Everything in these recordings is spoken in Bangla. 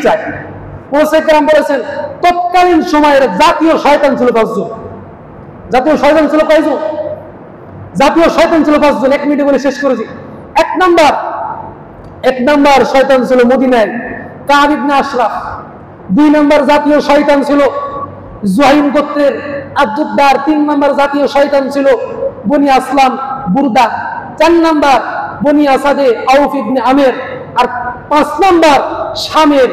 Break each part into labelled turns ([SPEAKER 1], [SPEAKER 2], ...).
[SPEAKER 1] চায়। মুফাসসিরগণ বলেছেন তৎকালীন সময়ের জাতীয় শয়তান ছিল 5 জন। জাতীয় শয়তান ছিল কয়জন? জাতীয় শয়তান ছিল 5 জন। 1 মিনিটে বলে শেষ করেছি। এক নাম্বার শয়তান ছিল মদিনায় কাব ইবনে আশরাফ। 2 নাম্বার জাতীয় শয়তান ছিল জুহাইম গোত্রের আব্দুদ্দার। 3 নাম্বার জাতীয় শয়তান ছিল বনি আসলাম বুরদা। 4 নাম্বার বনি আসাদে আউফ ইবনে আমের। আর 5 নাম্বার শামের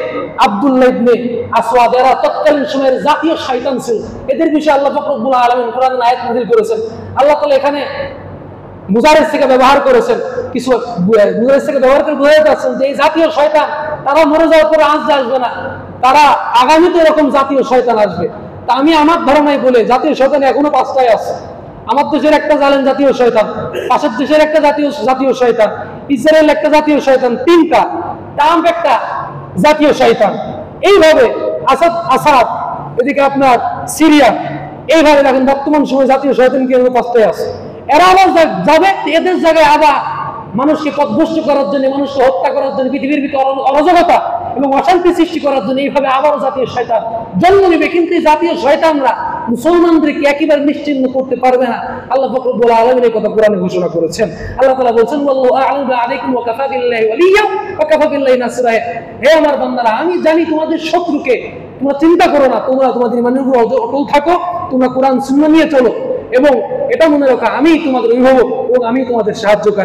[SPEAKER 1] আব্দুল্লাহ ইবনে আসওয়াদ। এরা তৎকালীন সময়ের জাতীয় শয়তান ছিল। এদের বিষয়ে আল্লাহ পাক রব্বুল আলামিন কোরআনের আয়াত নাযিল করেছেন। আল্লাহ তাআলা এখানে মুজারিস থেকে ব্যবহার করেছেন, কিছু মুজারিস থেকে ব্যবহার করে বোঝাতে চাচ্ছেন যে এই জাতীয় শয়তান তারা মরে যাওয়ার পরে আজ আসবে না, তারা আগামীতে এরকম জাতীয় শয়তান আসবে। তা আমি আমার ধারণায় বলে জাতীয় শয়তান এখনো 5টাই আছে। আমার দেশের একটা জালেম জাতীয় শয়তান, পাশের দেশের একটা জাতীয় শয়তান, ইসরায়েল একটা জাতীয় শয়তান, 3টা, ট্রাম্প একটা জাতীয় শয়তান। এইভাবে আসাদ, এদিকে আপনার সিরিয়া, এইভাবে দেখেন বর্তমান সময় জাতীয় শয়তান কি 5টাই আছে। এরা আবার যাবে, এদের জায়গায় আবার মানুষকে পথভ্রষ্ট করার জন্য, মানুষকে হত্যা করার জন্য, পৃথিবীর ভিতরে অরাজকতা এবং অশান্তি সৃষ্টি করার জন্য এইভাবে আবারও জাতীয় শয়তান জন্ম নেবে। কিন্তু জাতীয় শয়তানরা মুসলমানদেরকে একেবারে নিশ্চিহ্ন করতে পারবে না। আল্লাহ পাক রব্বুল আলামিন এই কথা কোরআনে ঘোষণা করেছেন। আল্লাহ তাআলা বলেছেন ওয়াল্লাহু আ'লামু আলাইকুম ওয়া কাফা বিল্লাহি ওয়ালিয়্যা ওয়া কাফা বিল্লাহি নাসরা। হে আমার বান্দারা, আমি জানি তোমাদের শত্রুকে, তোমরা চিন্তা করো না, তোমরা তোমাদের ইমানের উপর অটল থাকো, তোমরা কোরআন সুন্নাহ নিয়ে চলো এবং এটা মনে রাখো আমি তোমাদের অভিভাবক এবং আমি তোমাদের সাহায্যকারী।